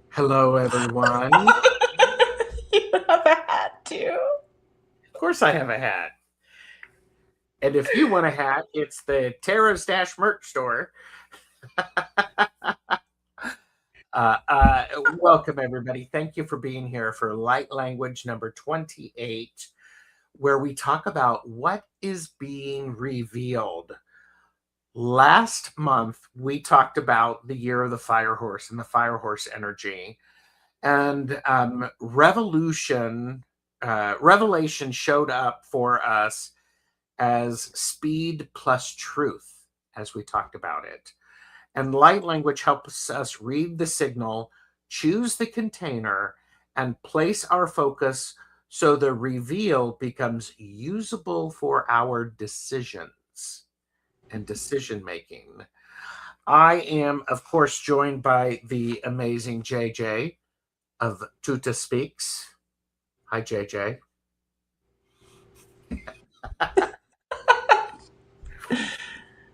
Hello, everyone. Of You have a hat too. course, I have a hat. And if you want a hat, it's the Tara Stash merch store. Welcome, everybody. Thank you for being here for Light Language number 28, where we talk about what is being revealed. Last month, we talked about the year of the fire horse and the fire horse energy. And revelation showed up for us as speed plus truth, as we talked about it. And light language helps us read the signal, choose the container, and place our focus so the reveal becomes usable for our decisions and decision making. I am, of course, joined by the amazing JJ of Tuta Speaks. Hi, JJ.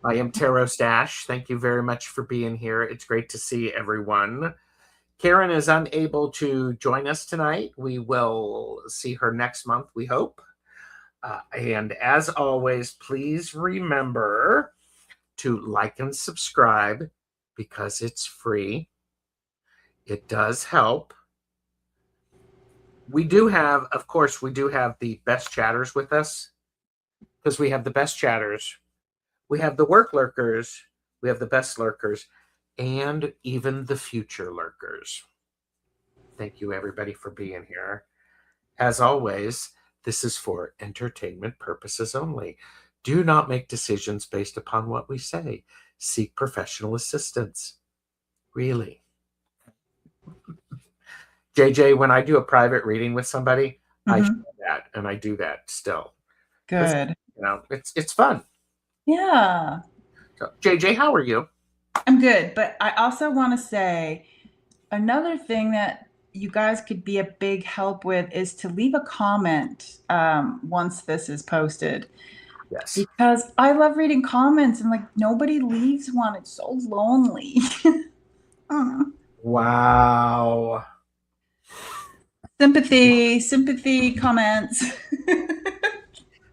I am Taro Stash. Thank you very much for being here. It's great to see everyone. Karen is unable to join us tonight. We will see her next month, we hope. And as always, please remember to like and subscribe because it's free. It does help. We do have, of course, we do have the best chatters with us because we have the best chatters. We have the work lurkers, we have the best lurkers, and even the future lurkers. Thank you, everybody, for being here. As always, this is for entertainment purposes only. Do not make decisions based upon what we say. Seek professional assistance. Really. JJ, when I do a private reading with somebody, I show that, and I do that still. Good. It's fun. Yeah, So, JJ, how are you? I'm good. But I also want to say another thing that you guys could be a big help with is to leave a comment once this is posted. Yes. Because I love reading comments and like nobody leaves one. It's so lonely. Wow. Sympathy comments.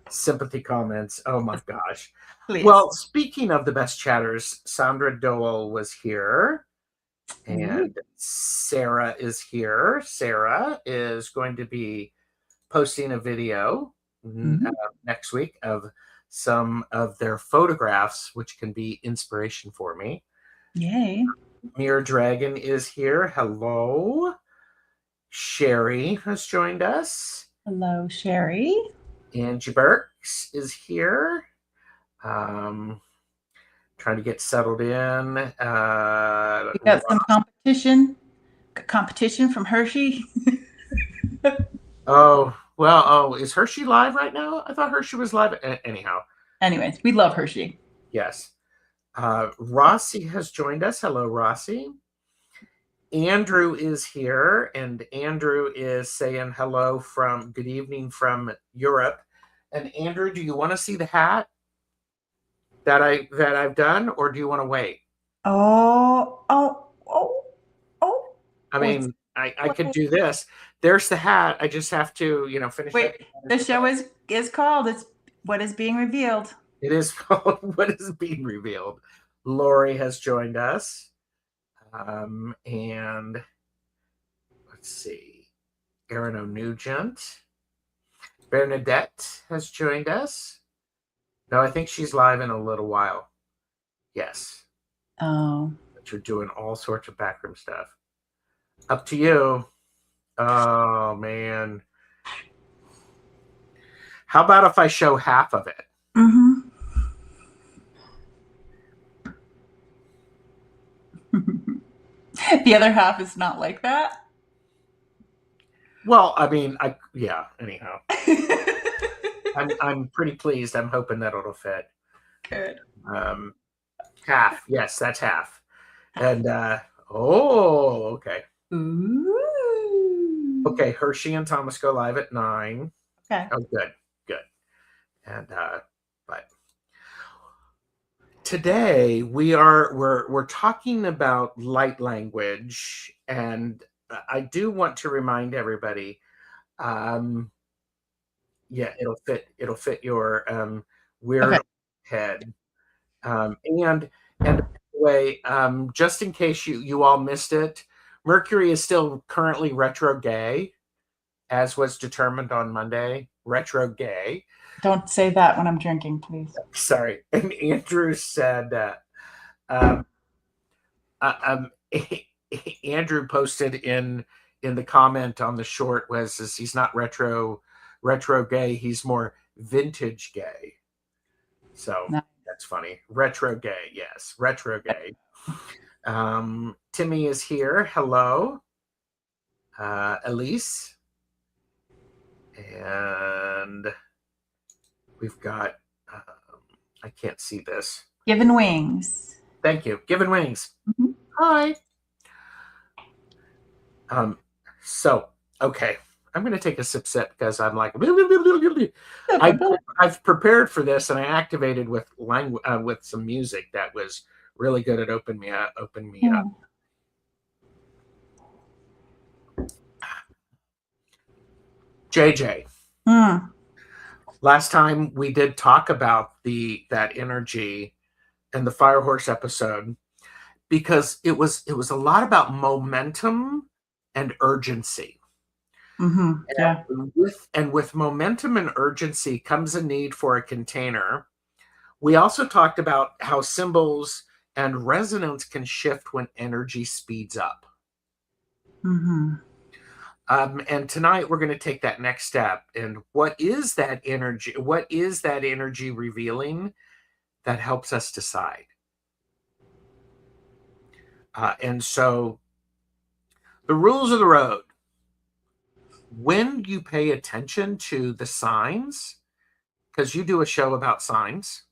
Sympathy comments. Oh my gosh. Please. Well, speaking of the best chatters, Sandra Dole was here Ooh. and Sarah is here. Sarah is going to be posting a video Mhm. next week of some of their photographs, which can be inspiration for me. Yay. Mirror Dragon is here. Hello. Sherry has joined us. Hello, Sherry. Angie Burks is here. Um, trying to get settled in. We got some competition from Hershey. Is Hershey live right now? I thought Hershey was live. Anyhow, Anyways, we love Hershey. yes. Rossi has joined us. Hello, Rossi. Andrew is here, and Andrew is saying hello from good evening from Europe. And Andrew, do you want to see the hat that I've done, or do you want to wait? Oh, oh, oh, oh. I What's mean, I could do this. There's the hat. I just have to, finish up. wait? The show is called. It's what is being revealed. It is called What is Being Revealed. Lori has joined us. And let's see. Erin O'Nugent. Bernadette has joined us. No, I think she's live in a little while. Yes. Oh. But you're doing all sorts of backroom stuff. Up to you. Oh, man. How about if I show half of it? Mm-hmm. The other half is not like that. Well, I mean, anyhow. I'm pretty pleased. I'm hoping that it'll fit. Good. Um, half. Yes, that's half. And okay. Ooh. Okay, Hershey and Thomas go live at 9. Okay. Oh, good, good. And but Today we're talking about light language, and I do want to remind everybody. Um, yeah, it'll fit your Okay. weird head. And by the way, just in case you all missed it, Mercury is still currently retrograde, as was determined on Monday. Retrograde. Don't say that when I'm drinking, please. Sorry. And Andrew said um, um, Andrew posted in the comment on the short was is he's not retro gay, he's more vintage gay. So No. that's funny. Retro gay, yes, retro gay. Timmy is here. Hello, Elise, and we've got. I can't see this. Given wings. Thank you. Given wings. Mhm. Hi. Um, so okay, I'm going to take a sip because I'm like I I've prepared for this and I activated with language with some music that was really good at open me up. Mm. JJ, Mm. last time we did talk about the that energy in the Fire Horse episode because it was a lot about momentum and urgency. Mm-hmm. Yeah. And with momentum and urgency comes a need for a container. We also talked about how symbols and resonance can shift when energy speeds up. Mm-hmm. And tonight we're going to take that next step. And what is that energy? What is that energy revealing that helps us decide? And so the rules of the road. When you pay attention to the signs, because you do a show about signs,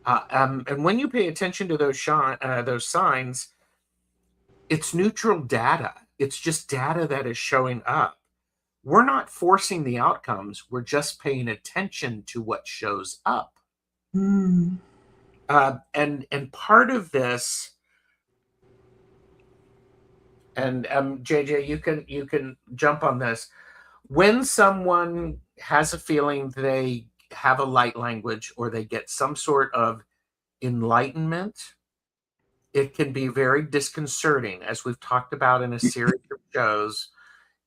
and when you pay attention to those signs, it's neutral data. It's just data that is showing up. We're not forcing the outcomes. We're just paying attention to what shows up. Mm. And part of this, and JJ, you can jump on this. When someone has a feeling they have a light language or they get some sort of enlightenment, it can be very disconcerting, as we've talked about in a series of shows.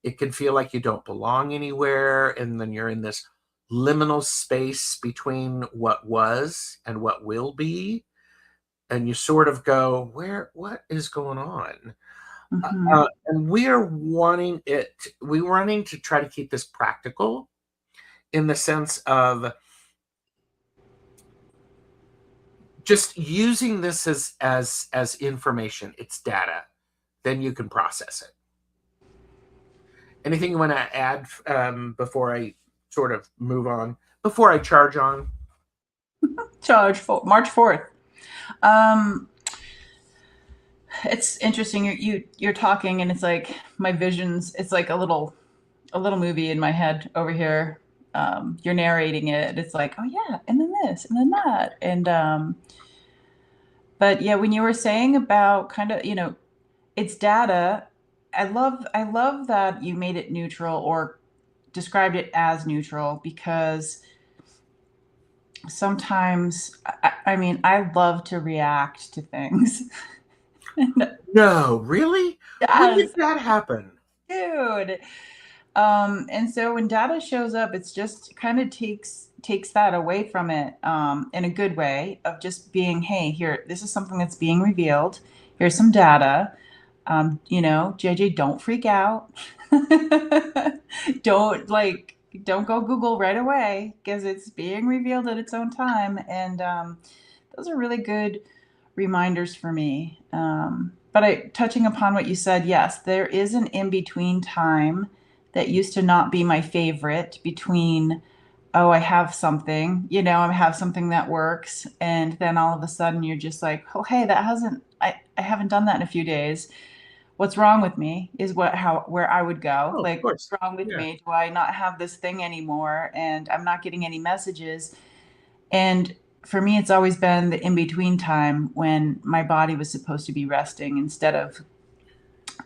It can feel like you don't belong anywhere, and then you're in this liminal space between what was and what will be, and you sort of go, what is going on? Mm-hmm. And we're wanting to try to keep this practical in the sense of just using this as information. It's data, then you can process it. Anything you want to add before I sort of move on, before I charge on? Charge for March 4th. Um, it's interesting. You're talking, and it's like my visions. It's like a little movie in my head over here. You're narrating it. It's like, oh yeah, and then this, and then that, and but yeah, when you were saying about kind of, it's data. I love that you made it neutral or described it as neutral because sometimes I mean I love to react to things. No, really? When did Yes, that happen? dude. And so when data shows up, it's just kind of takes that away from it, in a good way of just being, hey, here, this is something that's being revealed. Here's some data. JJ, don't freak out. don't like don't go Google right away because it's being revealed at its own time. And those are really good reminders for me. But touching upon what you said, yes, there is an in between time that used to not be my favorite between, oh, I have something, I have something that works. And then all of a sudden you're just like, oh, hey, I haven't done that in a few days. What's wrong with me is where I would go. Oh, of Like, what's course. wrong with Yeah. me? Do I not have this thing anymore? And I'm not getting any messages. And for me, it's always been the in between time when my body was supposed to be resting instead of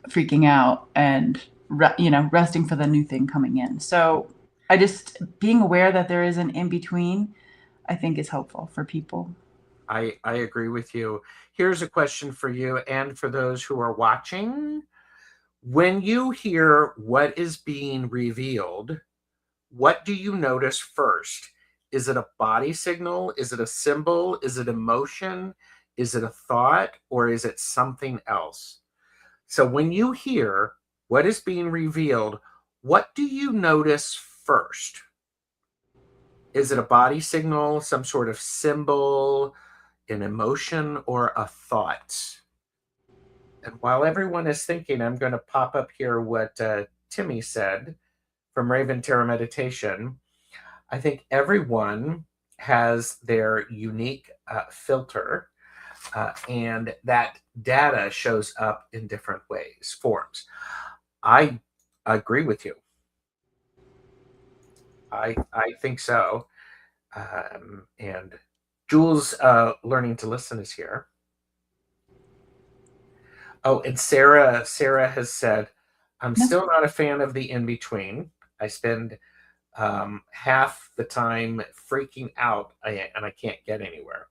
freaking out and resting for the new thing coming in. So I just being aware that there is an in between, I think is helpful for people. I agree with you. Here's a question for you and for those who are watching. When you hear what is being revealed, what do you notice first? Is it a body signal? Is it a symbol? Is it emotion? Is it a thought? Or is it something else? So when you hear what is being revealed, what do you notice first? Is it a body signal, some sort of symbol, an emotion, or a thought? And while everyone is thinking, I'm going to pop up here what Timmy said from Raven Terra Meditation. I think everyone has their unique filter, and that data shows up in different ways, forms. I agree with you. I think so. And Jules, learning to listen, is here. Oh, and Sarah has said, I'm No. still not a fan of the in between. I spend half the time freaking out, and I can't get anywhere.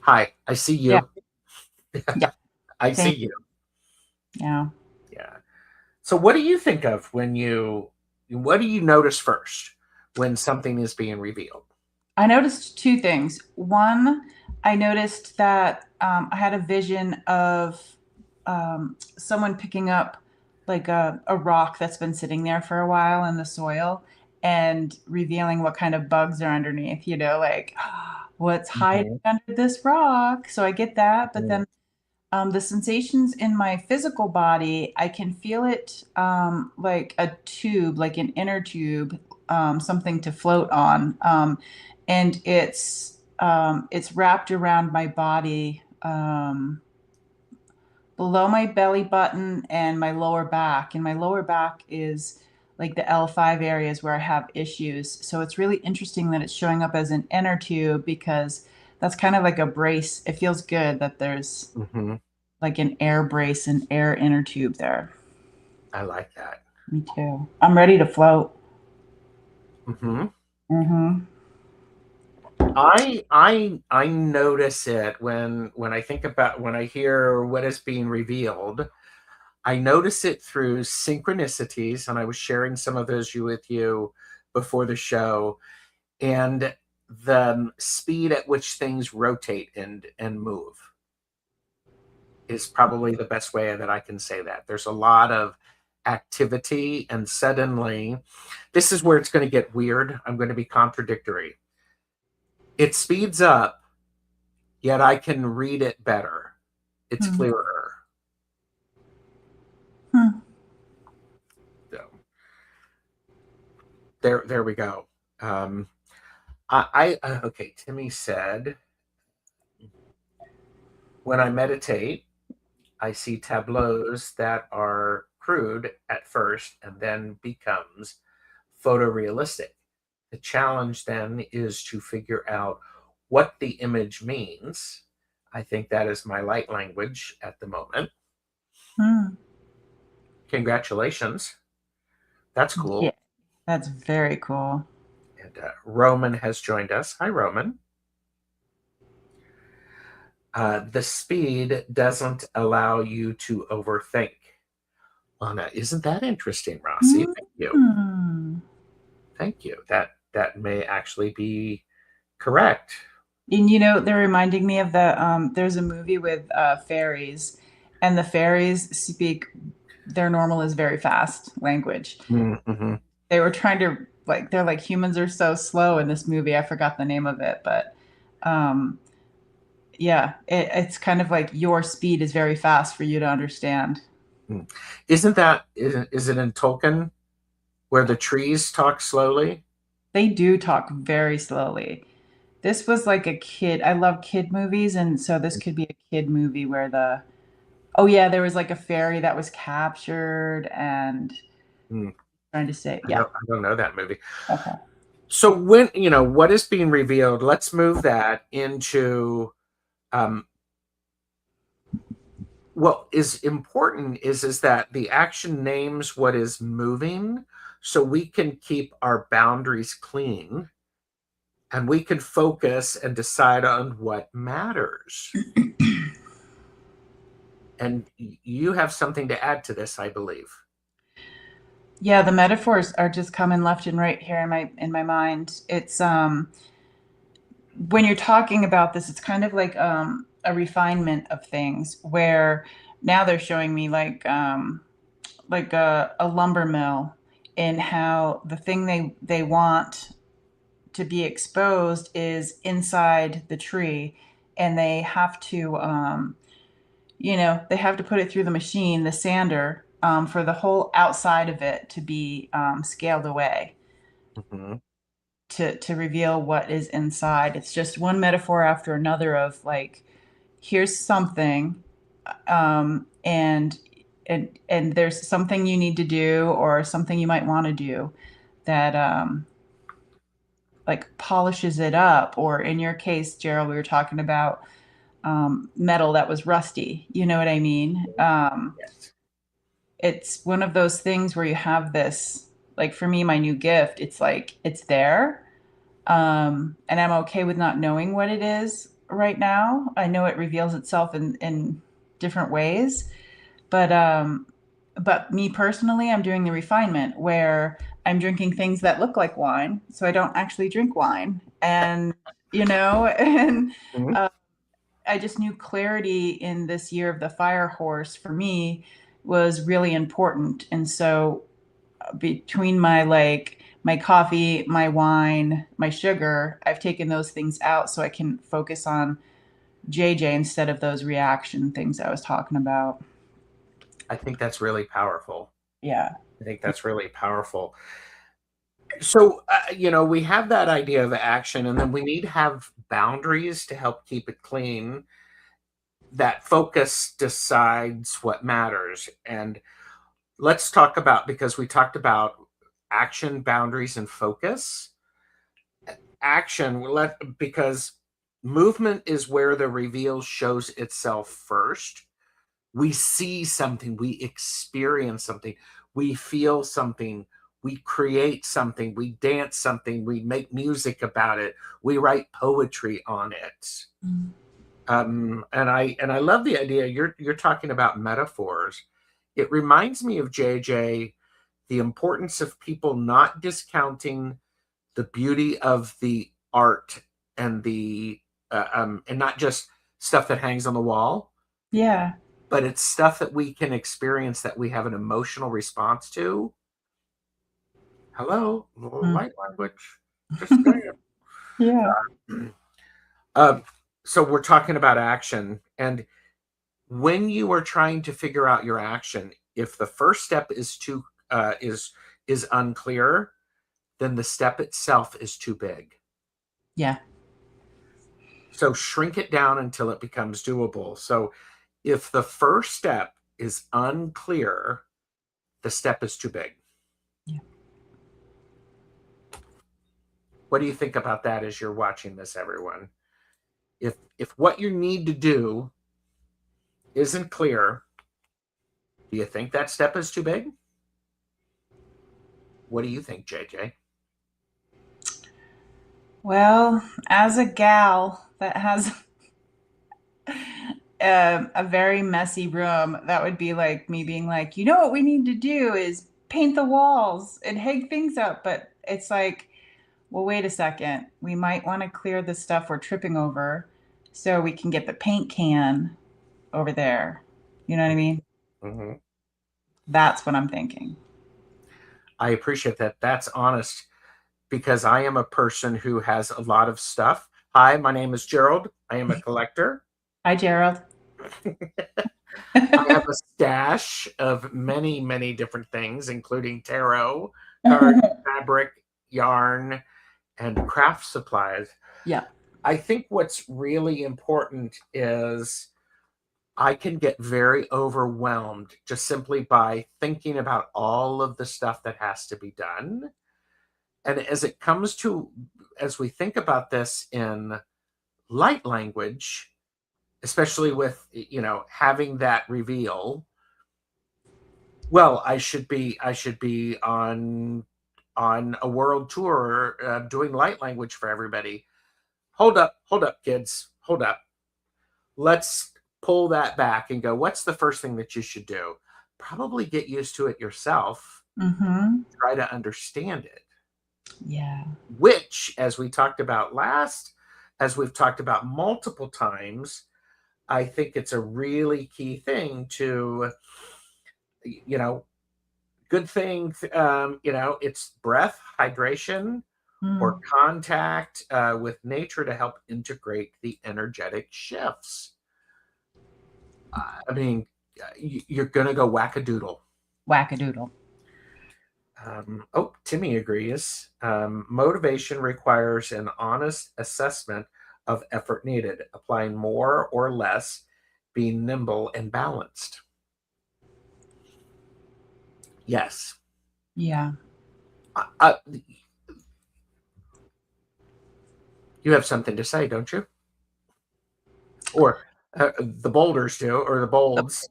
Hi, I see Yeah. you. Yeah. I see Same. you. Yeah. Yeah. So, what do you think of what do you notice first when something is being revealed? I noticed two things. One, I noticed that I had a vision of someone picking up like a rock that's been sitting there for a while in the soil and revealing what kind of bugs are underneath, like what's hiding Mhm, under this rock. So I get that. But mhm, then the sensations in my physical body, I can feel it like a tube, like an inner tube, something to float on, and it's wrapped around my body, below my belly button and my lower back. And my lower back is like the L5 areas where I have issues. So it's really interesting that it's showing up as an inner tube because that's kind of like a brace. It feels good that there's mhm. like an air brace and air inner tube there. I like that. Me too. I'm ready to float. Hmm. Mm-hmm. I notice it when I think about when I hear what is being revealed. I notice it through synchronicities, and I was sharing some of those with you before the show, and the speed at which things rotate and move is probably the best way that I can say that. There's a lot of activity, and suddenly, this is where it's going to get weird. I'm going to be contradictory. It speeds up, yet I can read it better. It's Hmm. clearer. Hmm. So there we go. Um, okay. Timmy said, when I meditate, I see tableaus that are crude at first and then becomes photorealistic. The challenge then is to figure out what the image means. I think that is my light language at the moment. Hmm. Congratulations. That's Yeah, cool. that's very cool. And Roman has joined us. Hi, Roman. The speed doesn't allow you to overthink. Well, now, isn't that interesting, Rossi? Thank you. Hmm. Thank you. That may actually be correct. And they're reminding me of there's a movie with fairies, and the fairies speak their normal is very fast language. Mm-hmm. They were trying to they're like humans are so slow in this movie. I forgot the name of it, but um yeah, it's kind of like your speed is very fast for you to understand. Isn't that is it in Tolkien where the trees talk slowly? They do talk very slowly. This was like a kid. I love kid movies, and so this could be a kid movie where oh yeah, there was like a fairy that was captured and Hmm. trying to say, I yeah, don't know that movie. okay. So when, what is being revealed, let's move that into um, what is important is that the action names what is moving, so we can keep our boundaries clean and we can focus and decide on what matters. And you have something to add to this, I believe. Yeah, the metaphors are just coming left and right here in my mind. It's when you're talking about this, it's kind of like a refinement of things where now they're showing me like a lumber mill and how the thing they want to be exposed is inside the tree, and they have to they have to put it through the machine, the sander, for the whole outside of it to be scaled away Mhm. to reveal what is inside. It's just one metaphor after another of like, here's something, and there's something you need to do or something you might want to do that like polishes it up. Or in your case, Gerald, we were talking about metal that was rusty. You know what I mean? Yes. It's one of those things where you have this, like for me, my new gift, it's like it's there. And I'm okay with not knowing what it is right now. I know it reveals itself in different ways, but me personally, I'm doing the refinement where I'm drinking things that look like wine, so I don't actually drink wine, and and Mhm. uh, I just knew clarity in this year of the fire horse for me was really important. And so between my coffee, my wine, my sugar, I've taken those things out so I can focus on JJ instead of those reaction things I was talking about. I think that's really powerful. Yeah. I think that's really powerful. So, we have that idea of action, and then we need to have boundaries to help keep it clean. That focus decides what matters. And let's talk about, because we talked about action, boundaries, and focus. Action, because movement is where the reveal shows itself first. We see something, we experience something, we feel something, we create something, we dance something, we make music about it, we write poetry on it. And I love the idea you're talking about metaphors. It reminds me of JJ, the importance of people not discounting the beauty of the art and the and not just stuff that hangs on the wall, Yeah. but it's stuff that we can experience that we have an emotional response to. Hello, Mm. light language. Just Yeah. saying. Um, so we're talking about action, and when you are trying to figure out your action, if the first step is too is unclear, then the step itself is too big. Yeah. So shrink it down until it becomes doable. So if the first step is unclear, the step is too big. Yeah. What do you think about that as you're watching this, everyone? If what you need to do isn't clear, do you think that step is too big? What do you think, JJ? Well, as a gal that has a very messy room, that would be like me being like, you know what we need to do is paint the walls and hang things up. But it's like, well, wait a second. We might want to clear the stuff we're tripping over so we can get the paint can over there. You know what I mean? Mm-hmm. That's what I'm thinking. I appreciate that. That's honest, because I am a person who has a lot of stuff. Hi, my name is Gerald. I am a collector. Hi, Gerald. I have a stash of many, many different things, including tarot cards, fabric, yarn, and craft supplies. Yeah. I think what's really important is I can get very overwhelmed just simply by thinking about all of the stuff that has to be done. And as we think about this in light language, especially with, having that reveal, well, I should be on a world tour, doing light language for everybody. Hold up, kids, hold up. Let's pull that back and go, what's the first thing that you should do? Probably get used to it yourself. Mm-hmm. Try to understand it. Yeah. Which, as we talked about as we've talked about multiple times, I think it's a really key thing to, you know, good thing, it's breath, hydration, or Mm. contact with nature to help integrate the energetic shifts. I mean, you're going to go wackadoodle. Wackadoodle. Timmy agrees. Motivation requires an honest assessment of effort needed, applying more or less, being nimble and balanced. Yes. Yeah. You have something to say, don't you? Or the boulders do, or the bolds.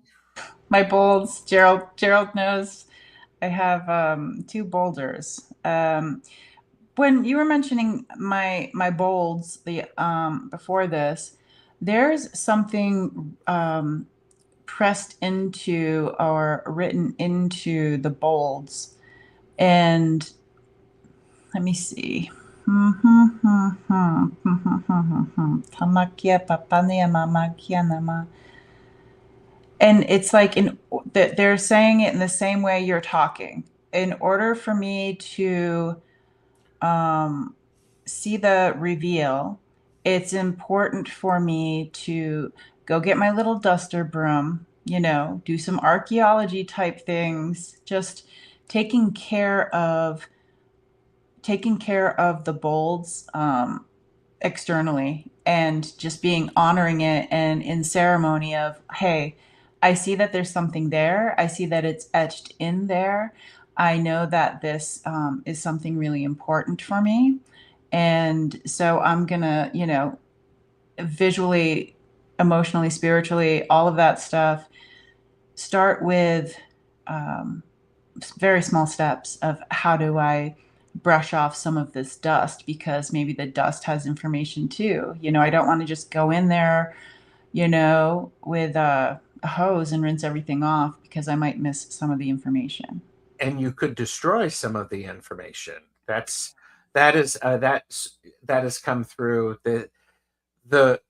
My bowls. Gerald knows I have two boulders. When you were mentioning my bowls the before this, there's something pressed into or written into the bolds, and let me see. Tamakia papania mamakia nama. And it's like in that they're saying it in the same way you're talking. In order for me to um, see the reveal, it's important for me to go get my little duster broom, do some archaeology type things, just taking care of the bolds externally, and just being honoring it and in ceremony of, hey, I see that there's something there. I see that it's etched in there. I know that this is something really important for me. And so I'm going to, visually, emotionally, spiritually, all of that stuff, start with um, very small steps of how do I brush off some of this dust, because maybe the dust has information too. I don't want to just go in there, with a hose and rinse everything off, because I might miss some of the information. And you could destroy some of the information. That has come through the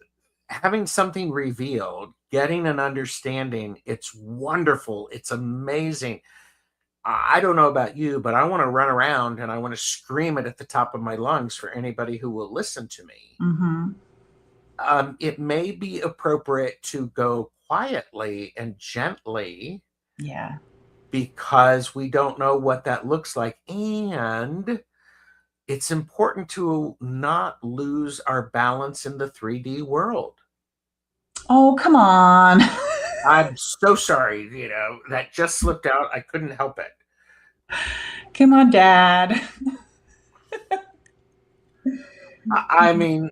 having something revealed, getting an understanding. It's wonderful. It's amazing. I don't know about you, but I want to run around and I want to scream it at the top of my lungs for anybody who will listen to me. Mm-hmm. It may be appropriate to go quietly and gently, Yeah. because we don't know what that looks like. And it's important to not lose our balance in the 3D world. Oh, come on. I'm so sorry, that just slipped out. I couldn't help it. Come on, Dad. I mean,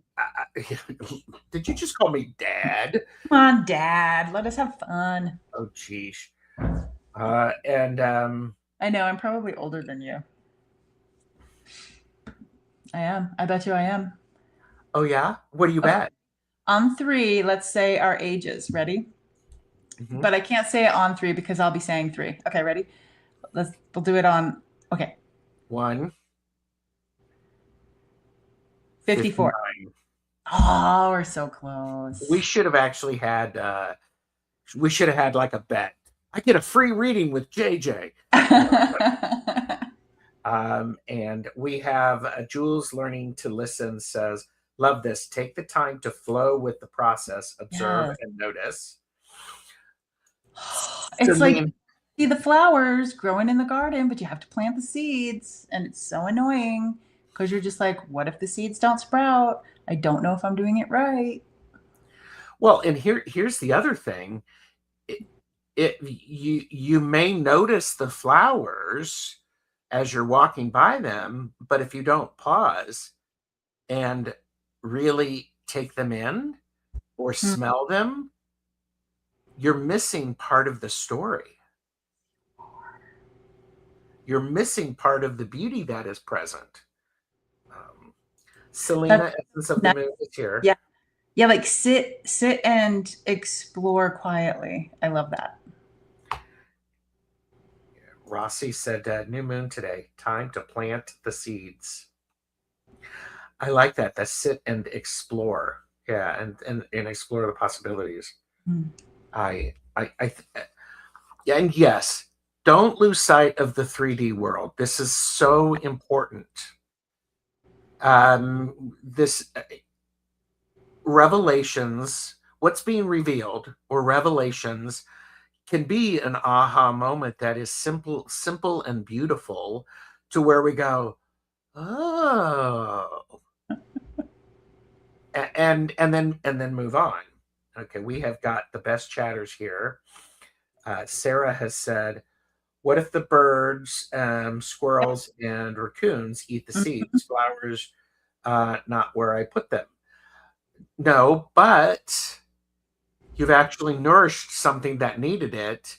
did you just call me Dad? Come on, Dad. Let us have fun. Oh, geez. And I know, I'm probably older than you. I am. I bet you I am. oh yeah, what do you Okay. bet? On three, let's say our ages. Ready? Mhm. But I can't say it on three because I'll be saying three. Okay, ready? We'll do it on, okay, 1, 54. 59. Oh, we're so close. We should have actually had. We should have had like a bet. I get a free reading with JJ. And we have Jules Learning to Listen says, love this. Take the time to flow with the process, observe Yes. and notice. It's like, Celine, see the flowers growing in the garden, but you have to plant the seeds. And it's so annoying because you're just like, what if the seeds don't sprout? I don't know if I'm doing it right. well, and here's the other thing. You may notice the flowers, as you're walking by them. But if you don't pause and really take them in or Mm. smell them, you're missing part of the story. You're missing part of the beauty that is present. Um, That's Selena, Essence of the nice. Moon, is here. Yeah. Yeah, like sit and explore quietly. I love that. Rossi said, new moon today, time to plant the seeds. I like that. That sit and explore. Yeah, and explore the possibilities. Mm. I yeah, and yes, don't lose sight of the 3D world. This is so important. This revelations, what's being revealed, or revelations, can be an aha moment that is simple and beautiful, to where we go, oh, and then move on. Okay, we have got the best chatters here. Sarah has said, what if the birds, squirrels, and raccoons eat the seeds, flowers, not where I put them? No, but you've actually nourished something that needed it,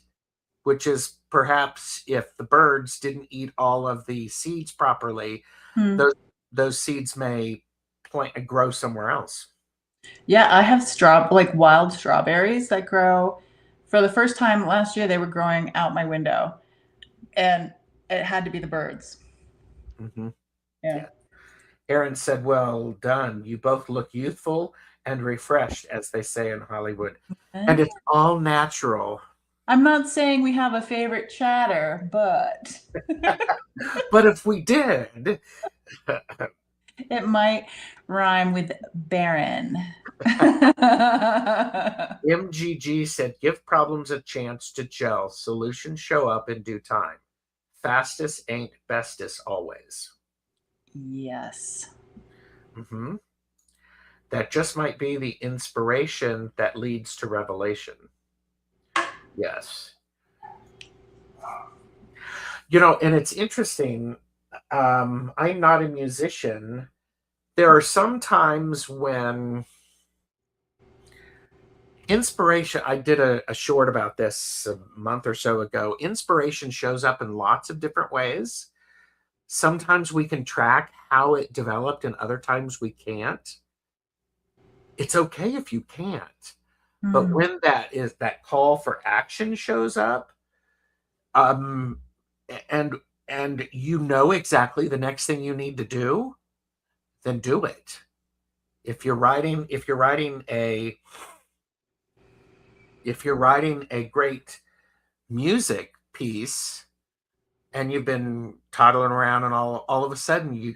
which is perhaps if the birds didn't eat all of the seeds properly, Mm. those seeds may plant grow somewhere else. Yeah, I have like wild strawberries that grow. For the first time last year, they were growing out my window, and it had to be the birds. Mm-hmm. Yeah. Yeah. Aaron said, well done. You both look youthful and refreshed, as they say in Hollywood. And And it's all natural. I'm not saying we have a favorite chatter, but But if we did, it might rhyme with barren. MGG said, give problems a chance to gel. Solutions show up in due time. Fastest ain't bestest always. Yes. Mm-hmm. That just might be the inspiration that leads to revelation. Yes. And it's interesting. I'm not a musician. There are some times when inspiration, I did a short about this a month or so ago. Inspiration shows up in lots of different ways. Sometimes we can track how it developed, and other times we can't. It's okay if you can't. But Mm. when that call for action shows up, um, and you know exactly the next thing you need to do, then do it. If you're writing a great music piece, and you've been toddling around, and all of a sudden you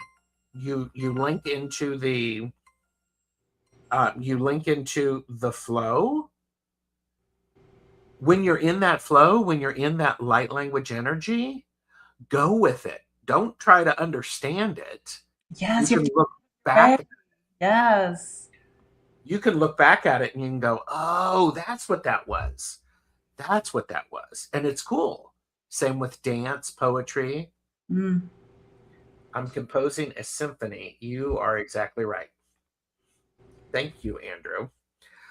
link into the flow. When you're in that flow, when you're in that light language energy, go with it. Don't try to understand it. You Yes, you have can to look pray. back Yes. you can look back at it, and you can go, oh, that's what that was. That's what that was. And it's cool. Same with dance, poetry. Mm. I'm composing a symphony. You are exactly right. Thank you, Andrew.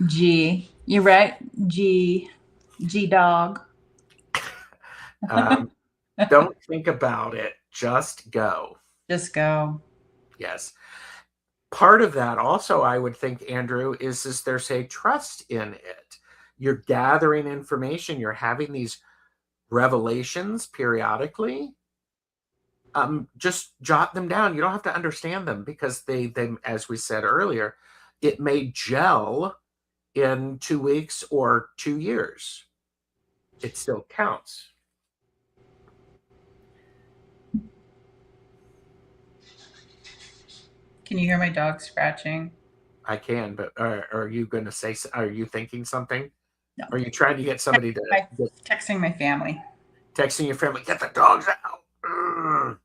G. You're right. G. G dog. Um, don't think about it. Just go. Just go. Yes. Part of that also, I would think, Andrew, is there's a trust in it. You're gathering information. You're having these revelations periodically. Just jot them down. You don't have to understand them, because they, as we said earlier, it may gel in 2 weeks or 2 years. It still counts. Can you hear my dog scratching? I can, but are you going to say? Are you thinking something? No. Are you trying to get somebody to Texting my family. texting your family? Get the dogs out. Ugh.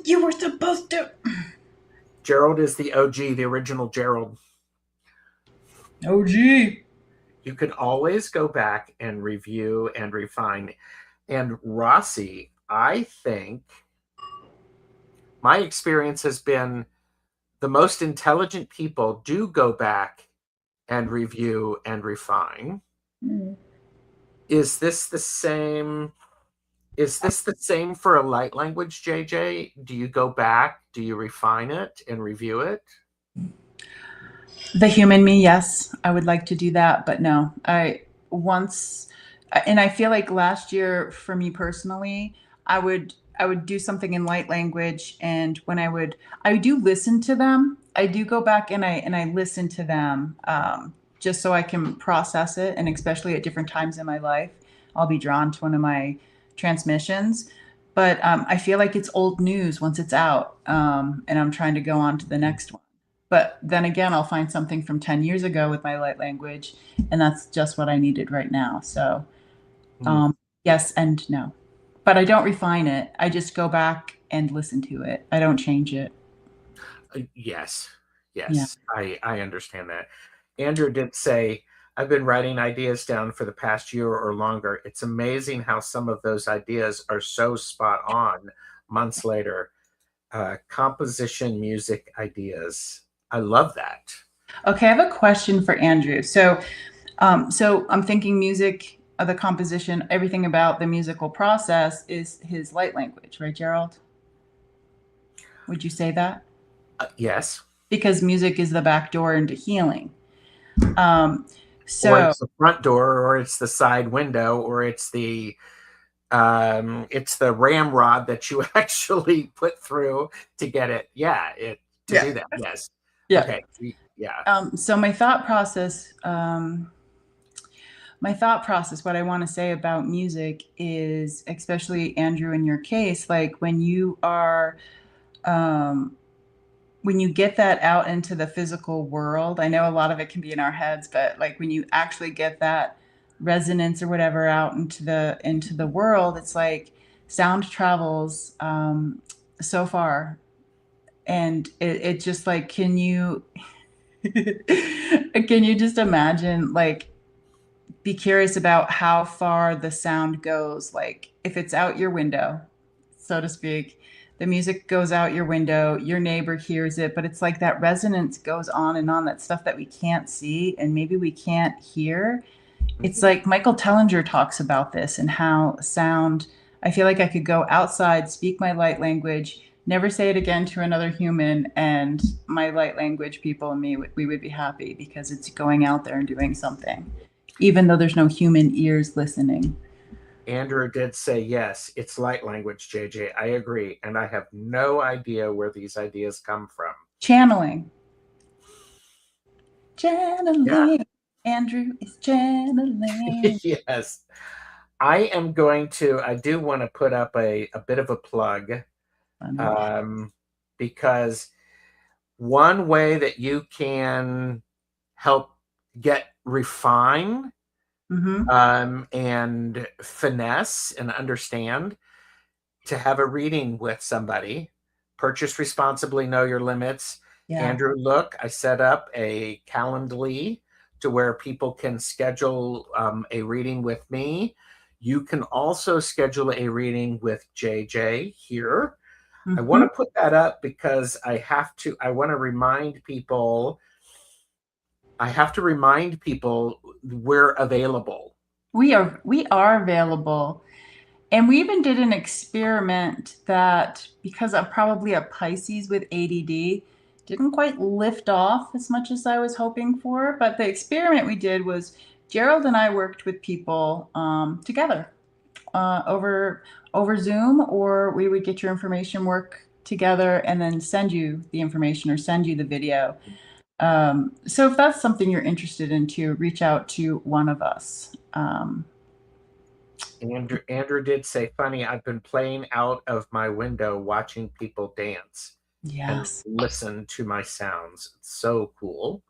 You were supposed to. Gerald is the OG, the original Gerald. Oh, gee. You can always go back and review and refine. And Rossi, I think my experience has been the most intelligent people do go back and review and refine. Mm. Is this the same? Is this the same for a light language, JJ? Do you go back? Do you refine it and review it? The human me, yes, I would like to do that, but no, I once, and I feel like last year for me personally, I would do something in light language, and when I do listen to them. I do go back and I listen to them, just so I can process it, and especially at different times in my life, I'll be drawn to one of my transmissions. But I feel like it's old news once it's out, and I'm trying to go on to the next one. But then again, I'll find something from 10 years ago with my light language, and that's just what I needed right now. So, Mm. um, yes and no. But I don't refine it. I just go back and listen to it. I don't change it. Yes, Yeah. yes, I understand that. Andrew did say, I've been writing ideas down for the past year or longer. It's amazing how some of those ideas are so spot on months later. Composition music ideas. I love that. Okay, I have a question for Andrew. So I'm thinking music, the composition, everything about the musical process is his light language, right, Gerald? Would you say that? Yes. Because music is the back door into healing. Um, Or so it's the front door, or it's the side window, or it's the ramrod that you actually put through to get it. Yeah, it to yeah, do that. Yes. yeah. Okay. Yeah. So my thought process, what I want to say about music is, especially Andrew, in your case, like um, when you get that out into the physical world, I know a lot of it can be in our heads, but like when you actually get that resonance or whatever out into the world, it's like sound travels so far, and it just like, can you can you just imagine, like, be curious about how far the sound goes, like if it's out your window, so to speak, the music goes out your window, your neighbor hears it, but it's like that resonance goes on and on, that stuff that we can't see and maybe we can't hear. It's Mhm. like Michael Tellinger talks about this and how sound, I feel like I could go outside, speak my light language, never say it again to another human, and my light language people and me, we would be happy because it's going out there and doing something, even though there's no human ears listening. Andrew did say yes, it's light language, JJ. I agree. And I have no idea where these ideas come from. Channeling. Yeah. Channeling. Andrew is channeling. Yes. I do want to put up a bit of a plug, Funny. um, because one way that you can help get refine, Mm-hmm. and finesse and understand, to have a reading with somebody. Purchase responsibly, know your limits. Yeah. Andrew, look, I set up a Calendly to where people can schedule a reading with me. You can also schedule a reading with JJ here. I want Mm-hmm. to put that up because I want to remind people, we're available. We are available. And we even did an experiment that, because I'm probably a Pisces with ADD, didn't quite lift off as much as I was hoping for. But the experiment we did was Gerald and I worked with people together, over Zoom, or we would get your information, work together, and then send you the information or send you the video. So if that's something you're interested in, to reach out to one of us. Andrew did say, funny, I've been playing out of my window watching people dance and Yes. listen to my sounds. It's so cool.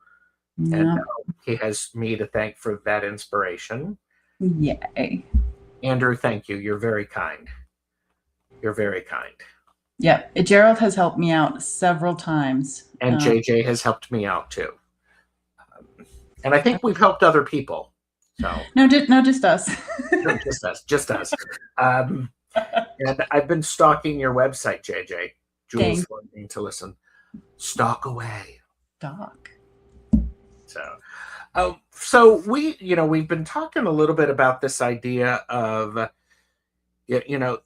And Yeah. he has me to thank for that inspiration. Yay. Andrew, thank you. You're very kind. You're very kind. Yeah. Gerald has helped me out several times. And JJ has helped me out too. And I think we've helped other people. So No, just us. no, just us. Um, And I've been stalking your website, JJ. Jules Thank learning to listen. Stalk away. Doc. So, so we've been talking a little bit about this idea of, you know,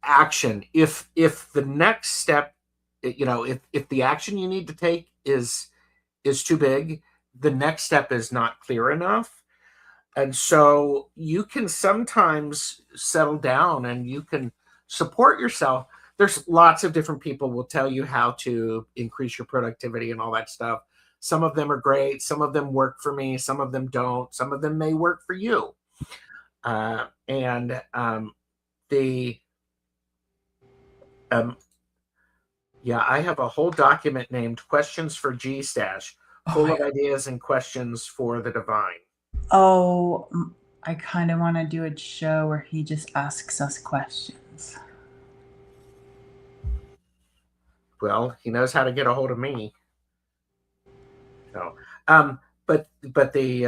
action. If the next step, if the action you need to take is too big, the next step is not clear enough. And so you can sometimes settle down and you can support yourself. There's lots of different people will tell you how to increase your productivity and all that stuff. Some of them are great. Some of them work for me. Some of them don't. Some of them may work for you. And the um, Yeah, I have a whole document named Questions for G Stash, Oh full my of God. ideas and questions for the divine. Oh, I kind of want to do a show where he just asks us questions. Well, he knows how to get a hold of me. So, but the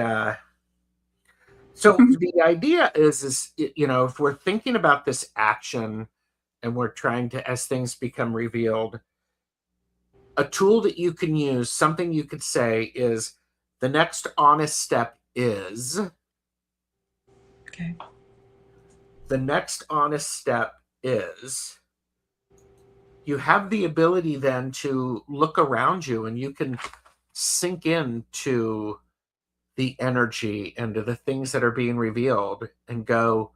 idea is if we're thinking about this action and we're trying to, as things become revealed, a tool that you can use, something you could say is the next honest step is Okay. the next honest step is you have the ability then to look around you and you can sink into the energy and to the things that are being revealed and go,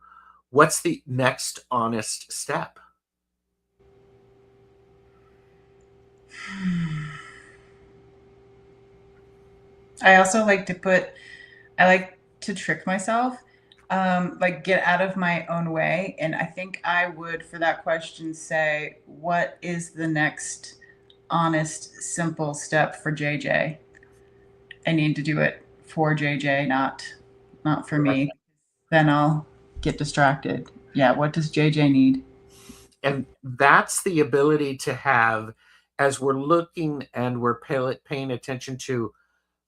what's the next honest step? I also like to I like to trick myself, like get out of my own way. And I think I would, for that question, say, what is the next honest, simple step for JJ? I need to do it for JJ, not for Correct. me. Then I'll get distracted. Yeah, what does JJ need? And that's the ability to have, as we're looking and we're paying attention to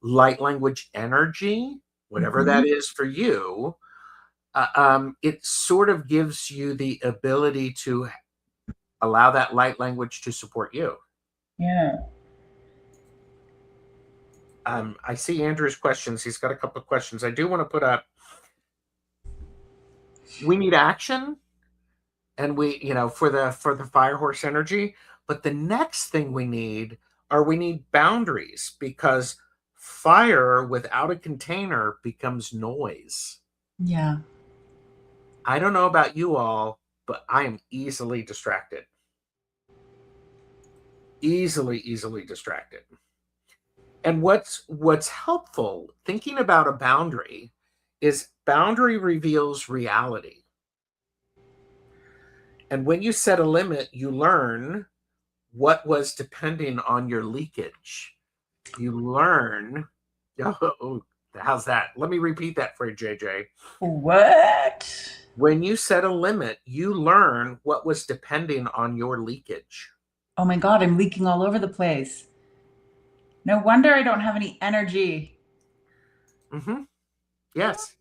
light language energy, whatever Mhm. that is for you, it sort of gives you the ability to allow that light language to support you. Yeah. I see Andrew's questions. He's got a couple of questions. I do want to put up. We need action, and for the fire horse energy. But the next thing we need boundaries because fire without a container becomes noise. Yeah. I don't know about you all, but I am easily distracted. Easily distracted. And what's helpful thinking about a boundary is boundary reveals reality. And when you set a limit, you learn what was depending on your leakage. You learn, oh, how's that? Let me repeat that for you, JJ. What? When you set a limit, you learn what was depending on your leakage. Oh my God, I'm leaking all over the place. No wonder I don't have any energy. Mm-hmm. Yes.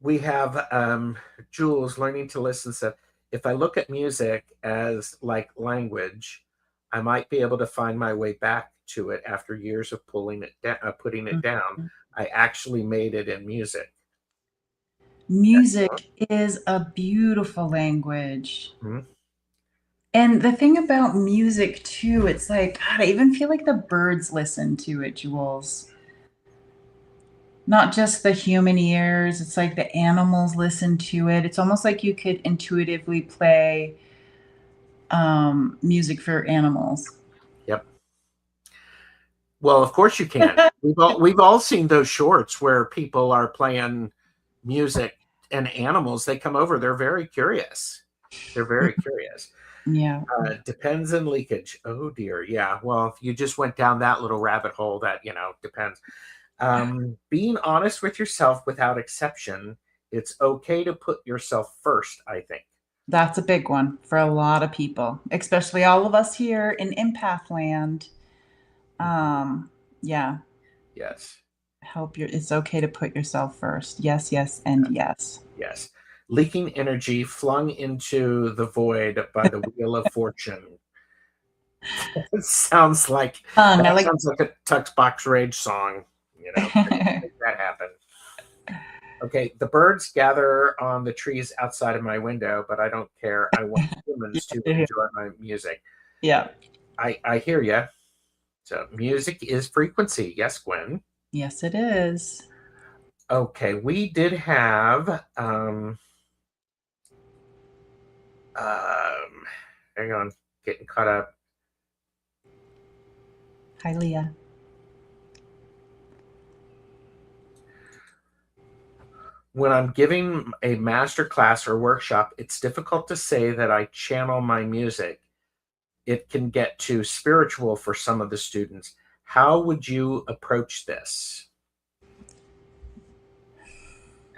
We have Jules learning to listen said, if I look at music as like language, I might be able to find my way back to it after years of putting it down. Mhm. I actually made it in music. Music is a beautiful language. Mhm. And the thing about music too, it's like, God, I even feel like the birds listen to it, Jules. Not just the human ears, it's like the animals listen to it. It's almost like you could intuitively play music for animals. Yep. Well, of course you can. We've all seen those shorts where people are playing music and animals. They come over. They're very curious. They're very curious. Yeah, Depends on leakage. Oh dear. Yeah. Well, if you just went down that little rabbit hole, that depends. Being honest with yourself without exception. It's okay to put yourself first, I think. that's a big one for a lot of people, especially all of us here in empath land. Mhm. Yeah, Yes. it's okay to put yourself first. Yes, yes, and yes. Yes. leaking energy flung into the void by the wheel of fortune. It sounds like I that like. sounds like a Tux Box Rage song. Make that happen. Okay, the birds gather on the trees outside of my window, but I don't care. I want humans to Yeah. enjoy my music. Yeah. I hear you. So music is frequency. Yes, Gwen. Yes, it is. Okay, we did have hang on, getting caught up. Hi, Leah. When I'm giving a master class or workshop, it's difficult to say that I channel my music. It can get too spiritual for some of the students. How would you approach this?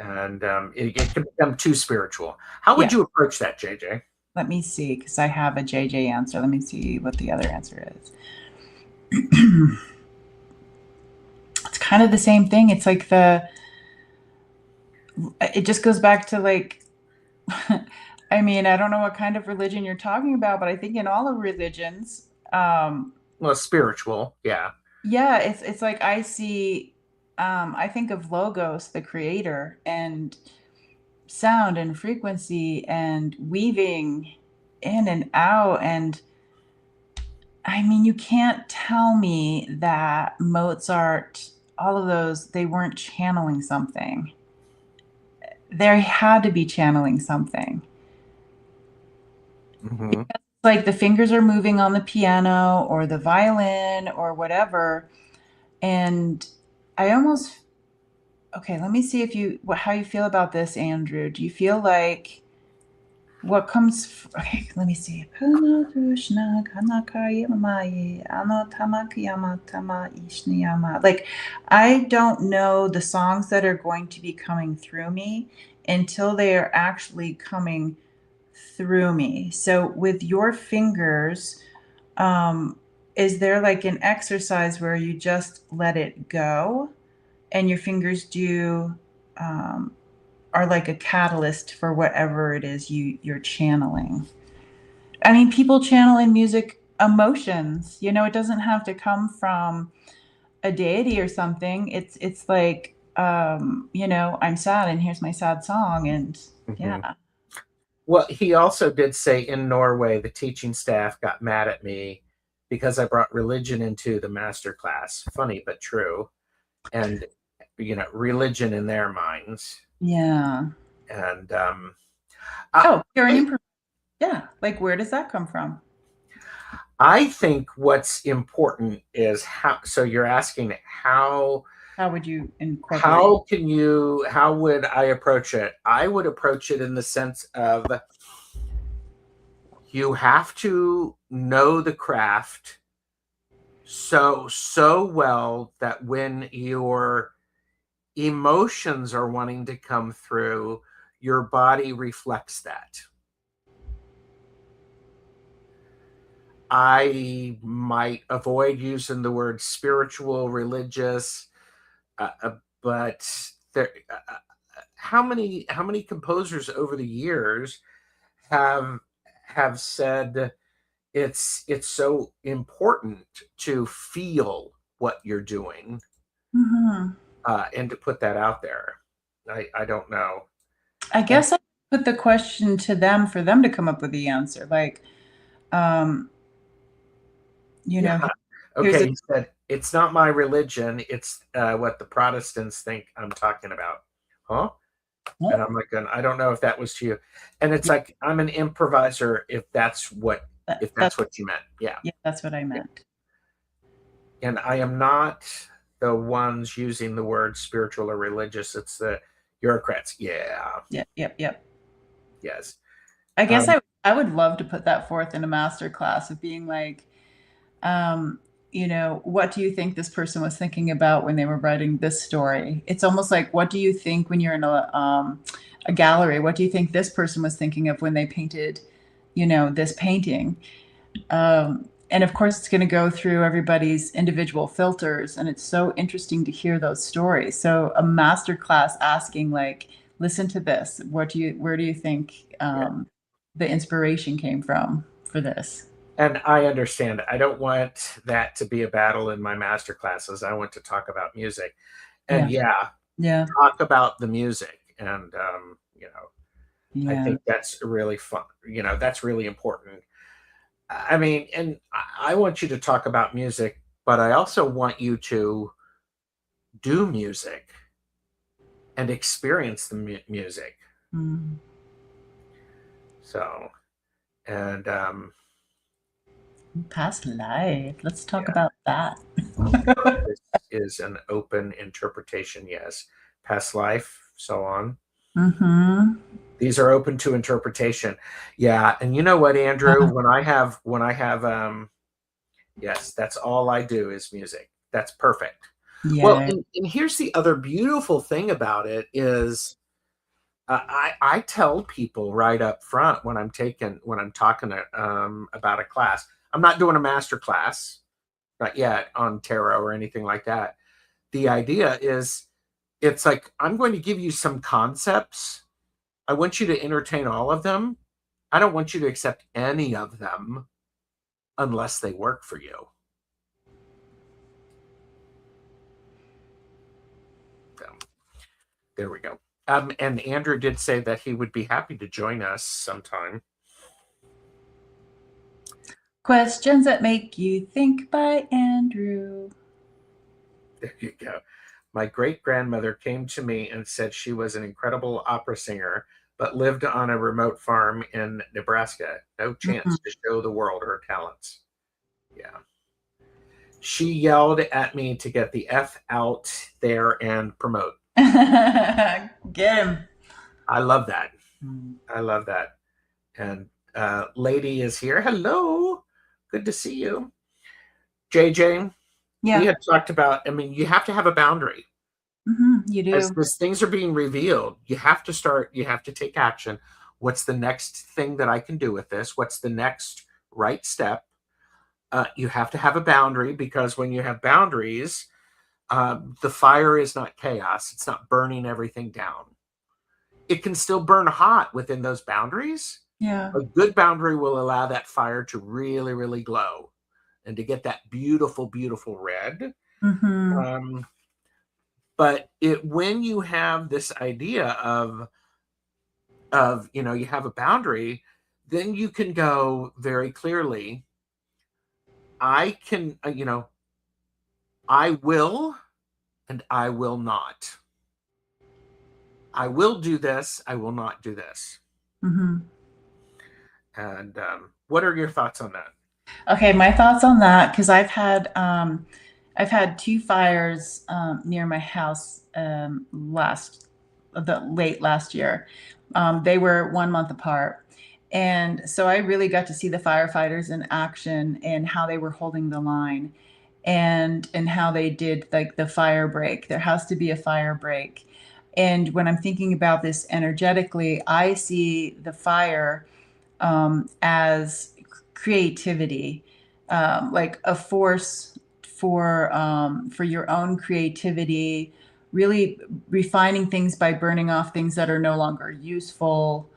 And it can become too spiritual. How would Yeah. you approach that, JJ? Let me see, because I have a JJ answer. Let me see what the other answer is. It's kind of the same thing. It's like it just goes back to like, I mean, I don't know what kind of religion you're talking about, but I think in all of religions, Well, spiritual, yeah. yeah, it's like I see, I think of logos, the creator, and sound and frequency and weaving in and out. And I mean, you can't tell me that Mozart, all of those, they weren't channeling something. They had to be channeling something. Mm-hmm. Like the fingers are moving on the piano or the violin or whatever. And I almost, okay, let me see if you, how you feel about this, Andrew. Do you feel like what comes, okay, let me see. Like, I don't know the songs that are going to be coming through me until they are actually coming through me. So with your fingers, um, is there like an exercise where you just let it go and your fingers do um, are like a catalyst for whatever it is you're channeling? I mean, people channel in music emotions. You know, it doesn't have to come from a deity or something. It's like, you know, I'm sad and here's my sad song, and Mm-hmm. yeah. Well, he also did say in Norway, the teaching staff got mad at me because I brought religion into the master class. Funny, but true. And, religion in their minds. Yeah. And Oh, you're an I, improv. Yeah. Like, where does that come from? I think what's important is how, so you're asking How would you incorporate? how would I approach it? I would approach it in the sense of you have to know the craft so well that when your emotions are wanting to come through, your body reflects that. I might avoid using the word spiritual, religious, but there. How many composers over the years have have said it's so important to feel what you're doing, Hmm. and to put that out there. I don't know. I And guess I put the question to them for them to come up with the answer. Like, um, you yeah, know, here's a okay. He said it's not my religion. It's what the Protestants think I'm talking about. Huh? And I'm like, I don't know if that was to you. And it's yeah, like I'm an improviser. If that's what you meant, yeah. yeah, that's what I Yeah. meant. And I am not the ones using the word spiritual or religious. It's the bureaucrats. Yeah. Yep, yep, yep. Yes. I guess Um, I would love to put that forth in a master class of being like, um, you know, what do you think this person was thinking about when they were writing this story? It's almost like, what do you think when you're in a gallery? What do you think this person was thinking of when they painted, you know, this painting? And of course, it's going to go through everybody's individual filters, and it's so interesting to hear those stories. So, a master class asking, like, listen to this. Where do you think Yeah. the inspiration came from for this? And I understand. I don't want that to be a battle in my master classes. I want to talk about music. And Yeah. yeah, Yeah. talk about the music. And, I Yeah. think that's really fun. That's really important. I mean, and I want you to talk about music, but I also want you to do music and experience the music. Mm. So, and Past life. Let's talk yeah, about that. this is an open interpretation. Yes, past life, so on. Mm-hmm. These are open to interpretation. Yeah, and you know what, Andrew? When I have yes, that's all I do is music. That's perfect. Well, Yeah. and here's the other beautiful thing about it is I tell people right up front when I'm talking about a class. I'm not doing a master class, not yet, on tarot or anything like that. The idea is it's like I'm going to give you some concepts. I want you to entertain all of them. I don't want you to accept any of them unless they work for you. So there we go. And Andrew did say that he would be happy to join us sometime. Questions that make you think by Andrew. There you go. My great grandmother came to me and said she was an incredible opera singer, but lived on a remote farm in Nebraska. No chance to show the world her talents. Yeah. She yelled at me to get the F out there and promote. Get him. I love that. I love that. And Lady is here. Hello. Good to see you. JJ, we Yeah. had talked about, I mean, you have to have a boundary. You As do. these things are being revealed, you have to take action. What's the next thing that I can do with this? What's the next right step? You have to have a boundary because when you have boundaries, the fire is not chaos. It's not burning everything down. It can still burn hot within those boundaries. Yeah. A good boundary will allow that fire to really, really glow and to get that beautiful, beautiful red. Mm-hmm. Um, but when you have this idea of you have a boundary, then you can go very clearly. I can, I will and I will not. I will do this. I will not do this. Mm-hmm. And what are your thoughts on that? Okay, my thoughts on that because I've had two fires near my house the late last year. They were 1 month apart, and so I really got to see the firefighters in action and how they were holding the line, and how they did like the fire break. There has to be a fire break, and when I'm thinking about this energetically, I see the fire as creativity, like a force for your own creativity, really refining things by burning off things that are no longer useful,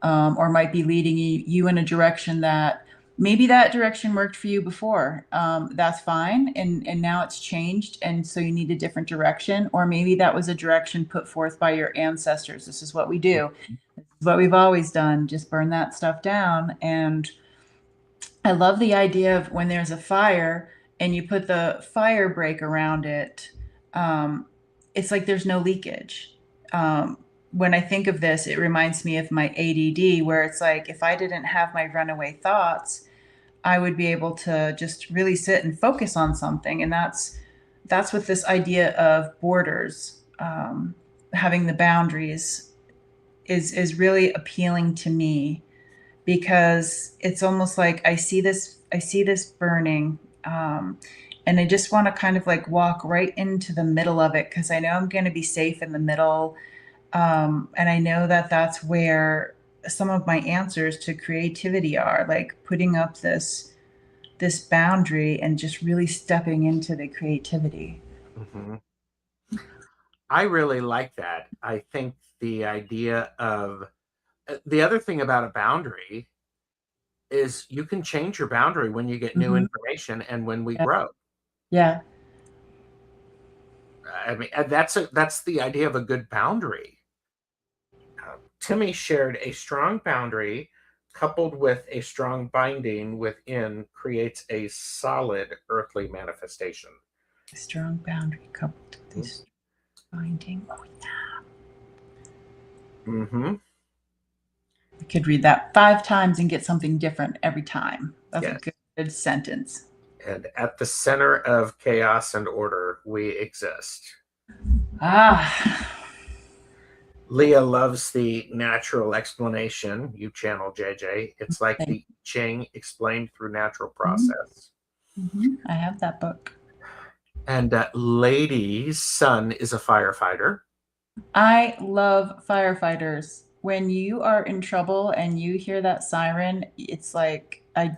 or might be leading you in a direction that maybe that direction worked for you before. That's fine, and now it's changed, and so you need a different direction, or maybe that was a direction put forth by your ancestors. This is what we do, what we've always done, just burn that stuff down. And I love the idea of when there's a fire and you put the fire break around it, um, it's like there's no leakage. When I think of this, it reminds me of my ADD, where it's like if I didn't have my runaway thoughts, I would be able to just really sit and focus on something. And that's what this idea of borders, having the boundaries, is really appealing to me, because it's almost like I see this burning, and I just want to kind of like walk right into the middle of it because I know I'm going to be safe in the middle, and I know that that's where some of my answers to creativity are, like putting up this boundary and just really stepping into the creativity. Mhm. I really like that. I think the idea of the other thing about a boundary is you can change your boundary when you get new Mhm. information and when we Yeah. grow. Yeah. I mean, that's the idea of a good boundary. Timmy shared a strong boundary coupled with a strong binding within creates a solid earthly manifestation. A strong boundary coupled with this binding. Oh, Mm-hmm. I could read that 5 times and get something different every time. That's a Yes. good sentence. And at the center of chaos and order, we exist. Ah, Leah loves the natural explanation. You channel JJ. It's like thank the I Ching explained through natural you. process. I have that book. And Lady's son is a firefighter. I love firefighters. When you are in trouble and you hear that siren, it's like a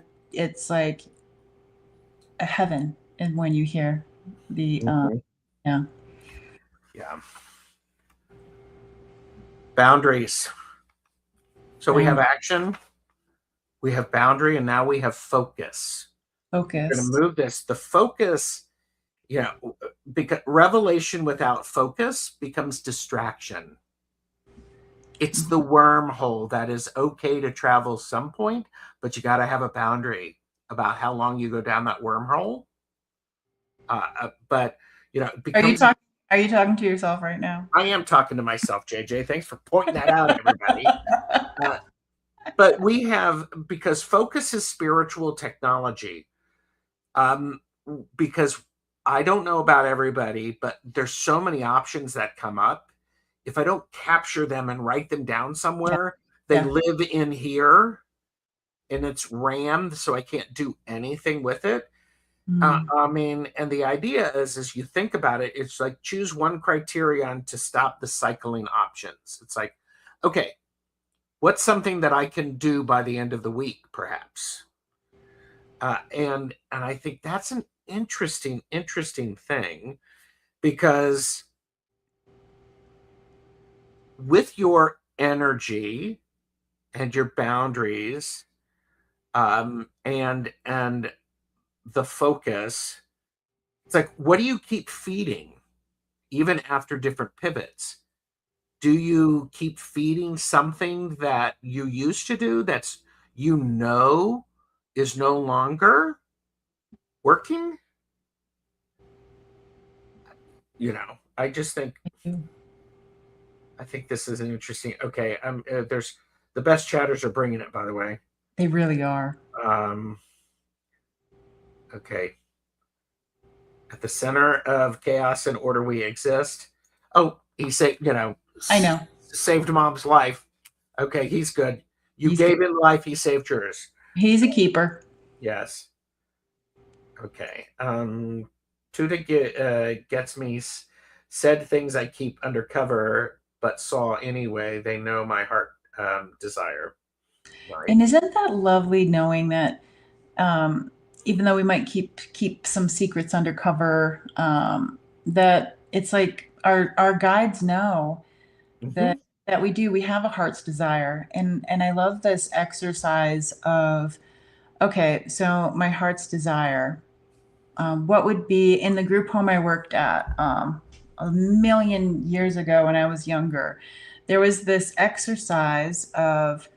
heaven. And when you hear the Mhm. yeah, Yeah. Boundaries. So we have bound action, we have boundary, and now we have focus. We're going to focused. move this. The focus, you know, because revelation without focus becomes distraction. It's the wormhole that is okay to travel some point, but you got to have a boundary about how long you go down that wormhole. But it Are you becomes. talking? Are you talking to yourself right now? I am talking to myself, JJ. Thanks for pointing that out, everybody. Uh, but we have because focus is spiritual technology. Um, because I don't know about everybody, but there's so many options that come up. If I don't capture them and write them down Yeah, somewhere, they yeah. live in here and it's rammed, so I can't do anything with it. Mm. I mean, and the idea is, as you think about it, it's like choose one criterion to stop the cycling options. It's like, okay, what's something that I can do by the end of the week, perhaps? And I think that's an interesting thing because with your energy and your boundaries, and the focus, it's like, what do you keep feeding even after different pivots? Do you keep feeding something that you used to do that's is no longer working? I just think I think this is an interesting. Okay, there's the best chatters are bringing it. By the way, They really are. um, okay, at the center of chaos and order we exist. Oh, he said, I know. saved mom's life. Okay, he's good. You He's good. gave him life, he saved yours. He's a keeper. Yes. Okay. Tuda gets me said things I keep undercover, but saw anyway. They know my heart desire. Right. And isn't that lovely knowing that um, even though we might keep some secrets undercover, that it's like our guides know Mm-hmm. that we have a heart's desire. And I love this exercise of, okay, so my heart's desire, what would be in the group home I worked at a million years ago when I was younger. There was this exercise of,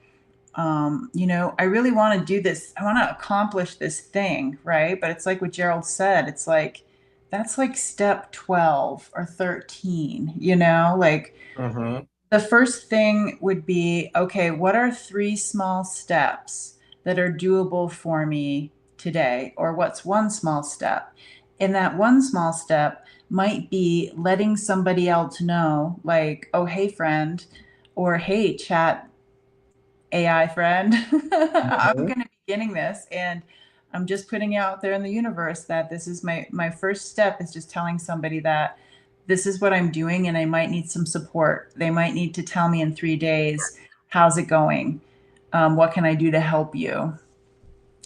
I really want to do this. I want to accomplish this thing, right? But it's like what Gerald said. It's like that's like step 12 or 13, like Mm-hmm. the first thing would be, okay, what are 3 small steps that are doable for me today? Or what's one small step? And that one small step might be letting somebody else know, like, oh, hey, friend, or hey, chat AI friend, I'm Mm-hmm. going to be beginning this. And I'm just putting out there in the universe that this is my first step is just telling somebody that this is what I'm doing and I might need some support. They might need to tell me in 3 days, how's it going? What can I do to help you?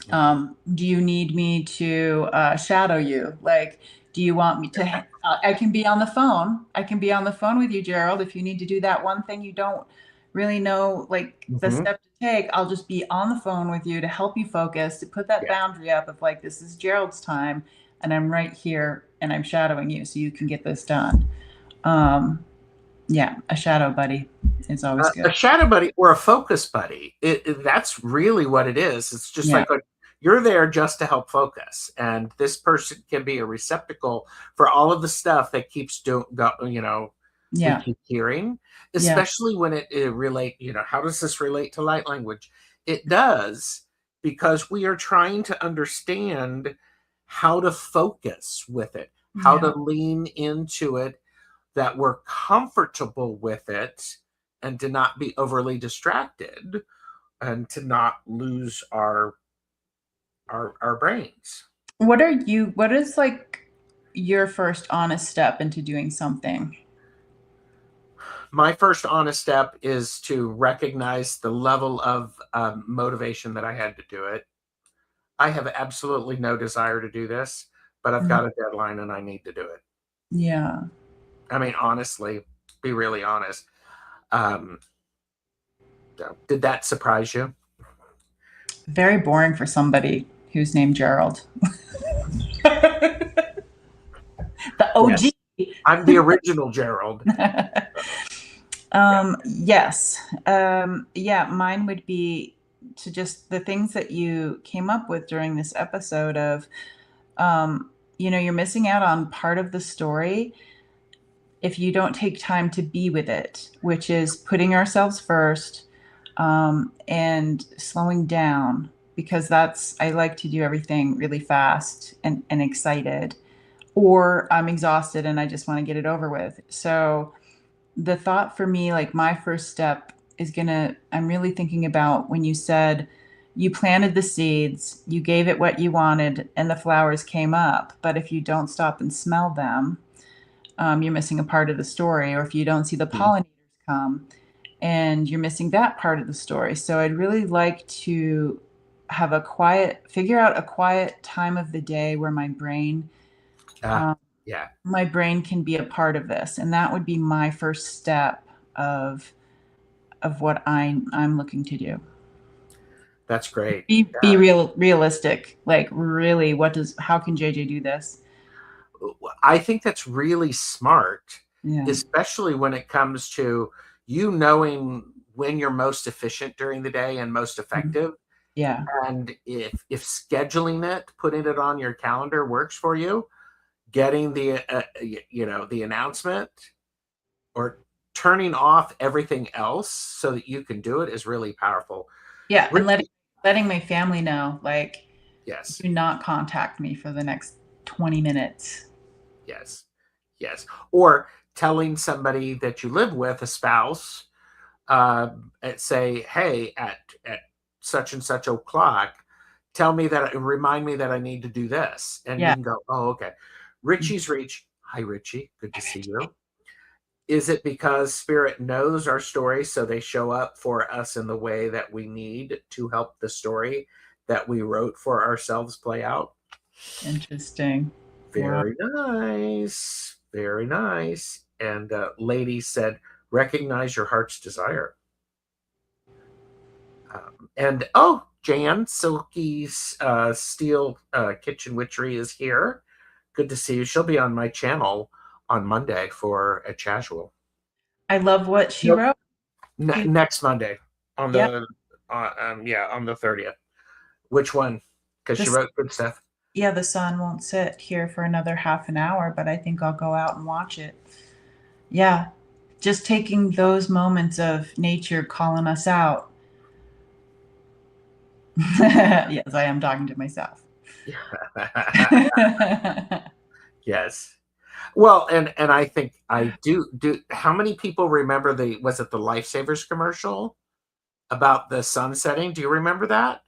Mm-hmm. Do you need me to shadow you? Like, Do you want me to? I can be on the phone. I can be on the phone with you, Gerald. If you need to do that one thing you don't really know, like the Mhm. step to take, I'll just be on the phone with you to help you focus, to put that Yeah. boundary up of like, this is Gerald's time, and I'm right here, and I'm shadowing you, so you can get this done. Yeah, a shadow buddy is always A good. shadow buddy or a focus buddy. That's really what it is. It's just Yeah, like you're there just to help focus, and this person can be a receptacle for all of the stuff that keeps we yeah, keep hearing, yeah. especially when it relate. How does this relate to light language? It does, because we are trying to understand how to focus with it, how to Yeah. lean into it, that we're comfortable with it, and to not be overly distracted, and to not lose our brains. What is like your first honest step into doing something? My first honest step is to recognize the level of motivation that I had to do it. I have absolutely no desire to do this, but I've Mhm. got a deadline and I need to do it. Yeah. I mean, honestly, be really honest. um did that surprise you? Very boring for somebody who's named Gerald. The OG. Yes, I'm the original Gerald. Yes. Yeah, mine would be to just the things that you came up with during this episode of, you're missing out on part of the story if you don't take time to be with it, which is putting ourselves first, and slowing down, because I like to do everything really fast and excited, or I'm exhausted and I just want to get it over with. So the thought for me, like my first step I'm really thinking about when you said you planted the seeds, you gave it what you wanted, and the flowers came up. But if you don't stop and smell them, you're missing a part of the story. Or if you don't see the Mhm. pollinators come, and you're missing that part of the story. So I'd really like to figure out a quiet time of the day where Ah, um, yeah, my brain can be a part of this, and that would be my first step of what I'm looking to do. that's great. Be realistic. Like really, how can JJ do this? I think that's really smart, Yeah. especially when it comes to you knowing when you're most efficient during the day and most Mhm. effective. Yeah. And if scheduling it, putting it on your calendar works for you, getting the announcement, or turning off everything else so that you can do it, is really powerful. Yeah, and Richie, letting my family know, like, yes, do not contact me for the next 20 minutes. yes, yes. Or telling somebody that you live with, a spouse, say, hey, at such and such o'clock, remind me that I need to do this, and you Yeah. can go, oh, okay. Richie's reach. Hi, Richie. Good to see you. Is it because Spirit knows our story, so they show up for us in the way that we need to help the story that we wrote for ourselves play out? Interesting. Wow. Very nice. Very nice. And Lady said, recognize your heart's desire. And oh, Jan, Silky's Steel Kitchen Witchery is here. Good to see you. She'll be on my channel on Monday for a casual. I love what she Nope. wrote. Next Monday on Yeah. on the 30th. Which one? Because she This wrote good stuff. Yeah, the sun won't sit here for another half an hour, but I think I'll go out and watch it. Yeah. Just taking those moments of nature calling us out. Yes, I am talking to myself. Yes. Well, and I think I do. How many people remember was it the Lifesavers commercial about the sun setting? Do you remember that?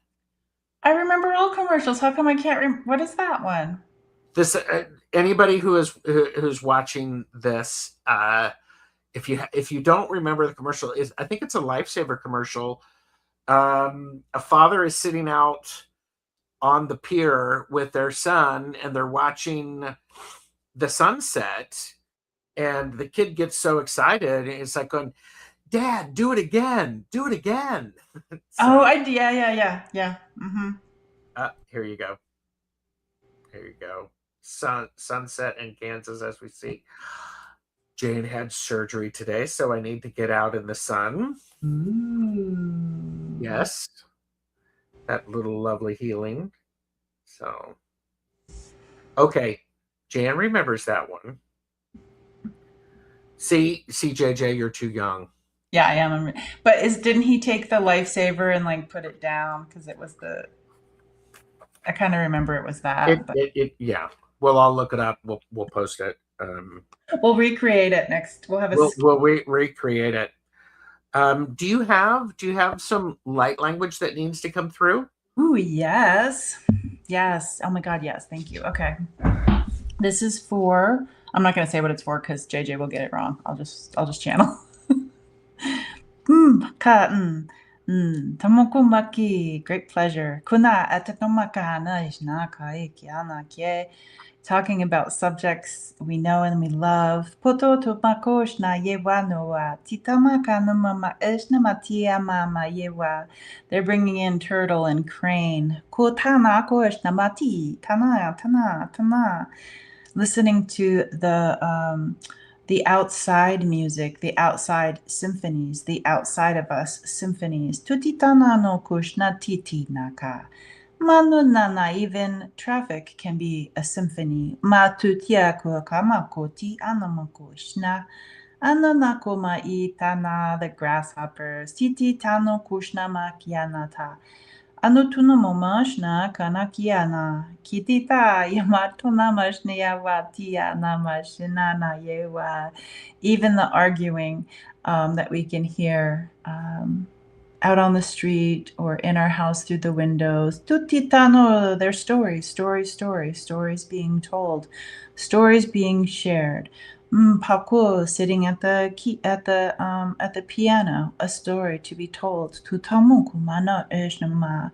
I remember all commercials. How come I can't what is that one? This Anybody who's watching this, if you don't remember the commercial, is I think it's a Lifesaver commercial. A father is sitting out on the pier with their son, and they're watching the sunset, and the kid gets so excited. It's like going, Dad, do it again. Do it again. Oh, So, yeah. Mm-hmm. here you go. There you go. Sunset in Kansas as we see. Jane had surgery today, so I need to get out in the sun. Ooh. Yes, that little lovely healing. So, okay, Jan remembers that one. See, JJ, you're too young. Yeah, I am. But didn't he take the lifesaver and like put it down because it was the I kind of remember it was that, but Yeah. Well, I'll look it up. We'll post it. we'll recreate it next. We'll have a We'll recreate it. Do you have some light language that needs to come through? Ooh, yes. Yes. Oh my God, yes. Thank you. Okay. This is for I'm not gonna say what it's for because JJ will get it wrong. I'll just channel. Ka Tamoko maki, great pleasure. Kuna atatomaka hana ishna kai kiana kie. Talking about subjects we know and we love. Poto tomako shna yewa noa. Titamaka no mama ishna matia mama yewa. They're bringing in turtle and crane. Ko tana ko ishna mati. Tana. Listening to the outside music, the outside symphonies, the outside of us symphonies. Tutitana no kushna titi naka. Manu nana, even traffic can be a symphony. Ma tutia kama koti anamako shna. Ananako mai tana, the grasshoppers. Titi tano kushna makianata. Anutuna momashna kanakiana. Kitita yamatuna mashnia watia namashinana yewa. Even the arguing that we can hear out on the street or in our house through the windows. Tutitano, they're stories being told, stories being shared. Paku sitting at the piano, a story to be told. Tutamuku mana eshnama,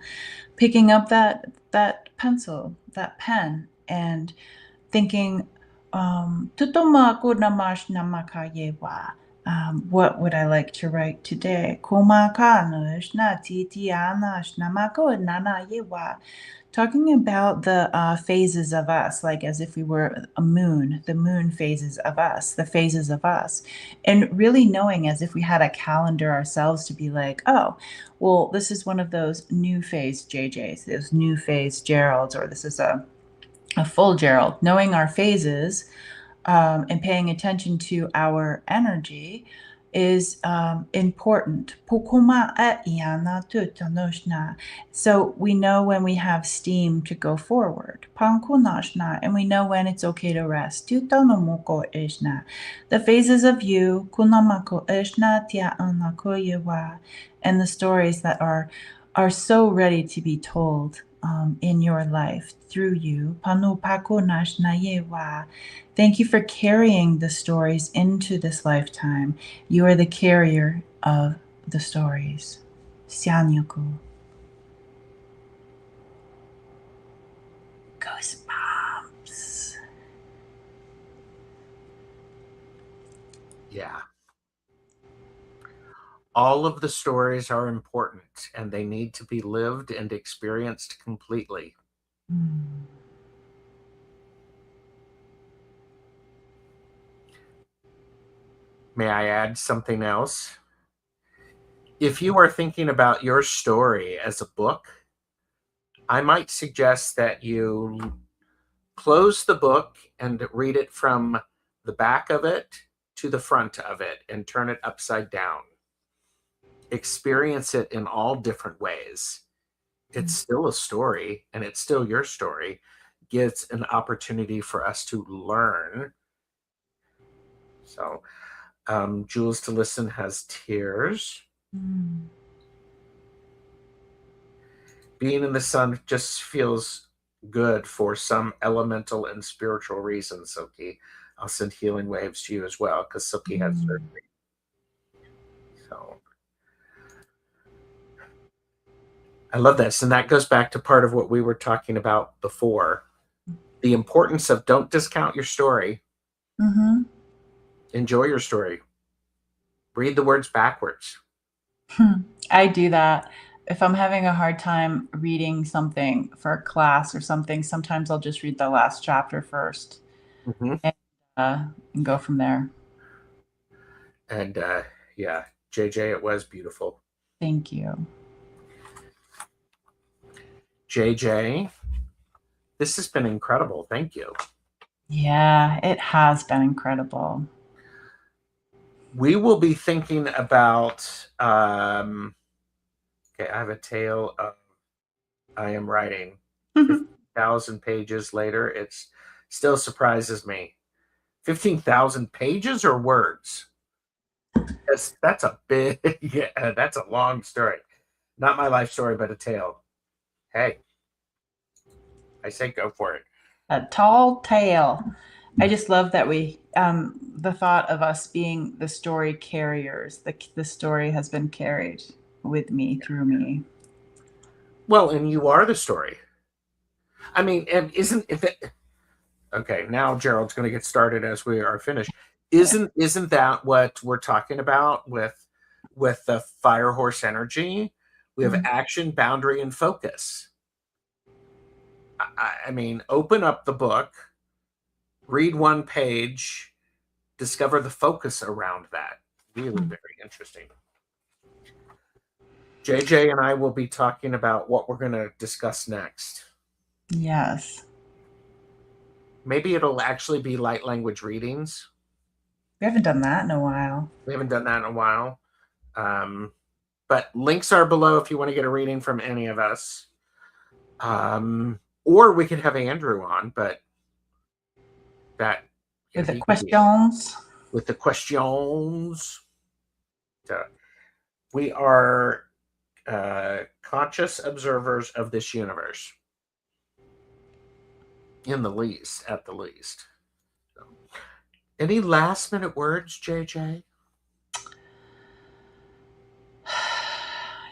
picking up that pencil, that pen, and thinking, Tutomaku namash namakayewa. What would I like to write today? Talking about the phases of us, like as if we were a moon, the moon phases of us, the phases of us, and really knowing as if we had a calendar ourselves to be like, oh, well, this is one of those new phase JJs, those new phase Geralds, or this is a full Gerald, knowing our phases and paying attention to our energy is important. So we know when we have steam to go forward. And we know when it's okay to rest. The phases of you, and the stories that are so ready to be told in your life through you. Thank you for carrying the stories into this lifetime. You are the carrier of the stories. Sanyaku. Goosebumps. Yeah. All of the stories are important and they need to be lived and experienced completely. May I add something else? If you are thinking about your story as a book, I might suggest that you close the book and read it from the back of it to the front of it and turn it upside down. Experience it in all different ways. It's still a story and it's still your story. Gives an opportunity for us to learn. So, Jules to Listen has tears. Being in the sun just feels good for some elemental and spiritual reasons, Silky. I'll send healing waves to you as well because Silky had surgery. So I love this. And that goes back to part of what we were talking about before. The importance of don't discount your story. Mm-hmm. Enjoy your story. Read the words backwards. I do that. If I'm having a hard time reading something for a class or something, sometimes I'll just read the last chapter first Mm-hmm. and, and go from there. And yeah, JJ, it was beautiful. Thank you. JJ, this has been incredible. Thank you. Yeah, it has been incredible. We will be thinking about. Okay, I have a tale of I am writing 15,000 pages later. It still surprises me. 15,000 pages or words? That's a big, yeah, that's a long story. Not my life story, but a tale. Hey, I say go for it. A tall tale. I just love that the thought of us being the story carriers. The story has been carried with me through me. Well, and you are the story. I mean, and isn't if it okay? Now Gerald's going to get started as we are finished. Isn't that what we're talking about with the fire horse energy? We have Mhm. action, boundary, and focus. I mean, open up the book, read one page, discover the focus around that. Really very interesting. JJ and I will be talking about what we're going to discuss next. Yes. Maybe it'll actually be light language readings. We haven't done that in a while. We haven't done that in a while. But links are below if you want to get a reading from any of us. Or we could have Andrew on, but that With the he could be questions. with the questions. We are conscious observers of this universe, in the least, at the least. So, any last minute words, JJ?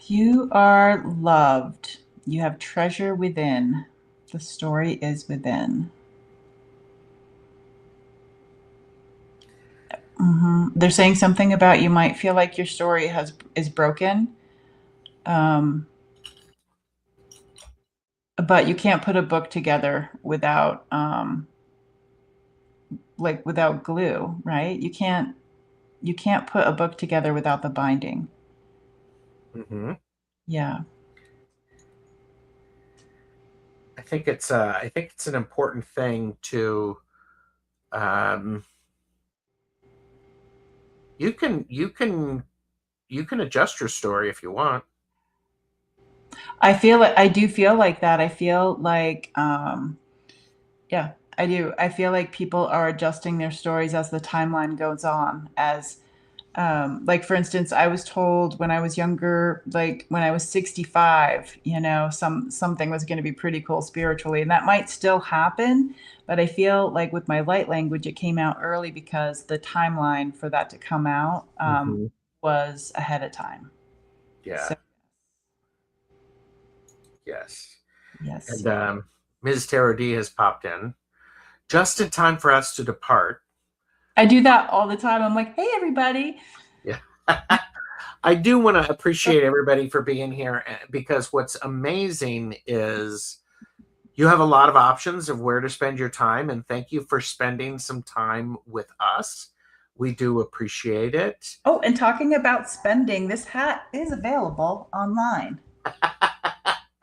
You are loved. You have treasure within. The story is within. They're saying something about you might feel like your story is broken, um, but you can't put a book together without without glue, right? You can't put a book together without the binding. Mm-hmm. Yeah. I think it's an important thing to um, you can adjust your story if you want. I do feel like that. I feel like yeah, I do. I feel like people are adjusting their stories as the timeline goes on. As like for instance, I was told when I was younger, like when I was 65, something was going to be pretty cool spiritually, and that might still happen. But I feel like with my light language, it came out early because the timeline for that to come out Mm-hmm. was ahead of time. Yeah. So Yes. yes, And Ms. Tarot D has popped in just in time for us to depart. I do that all the time. I'm like, hey, everybody. Yeah. I do want to appreciate everybody for being here because what's amazing is you have a lot of options of where to spend your time. And thank you for spending some time with us. We do appreciate it. Oh, and talking about spending, this hat is available online.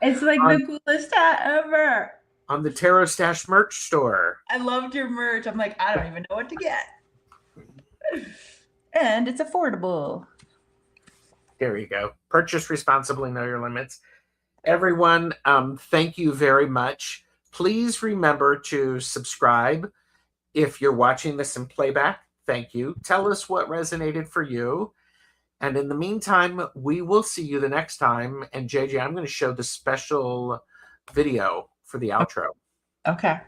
It's like on, the coolest hat ever. on the Tarot Stash merch store. I loved your merch. I'm like, I don't even know what to get. And it's affordable. There you go. Purchase responsibly, know your limits. Everyone, thank you very much. Please remember to subscribe. If you're watching this in playback, thank you. Tell us what resonated for you. And in the meantime, we will see you the next time. And JJ, I'm going to show the special video for the outro. Okay.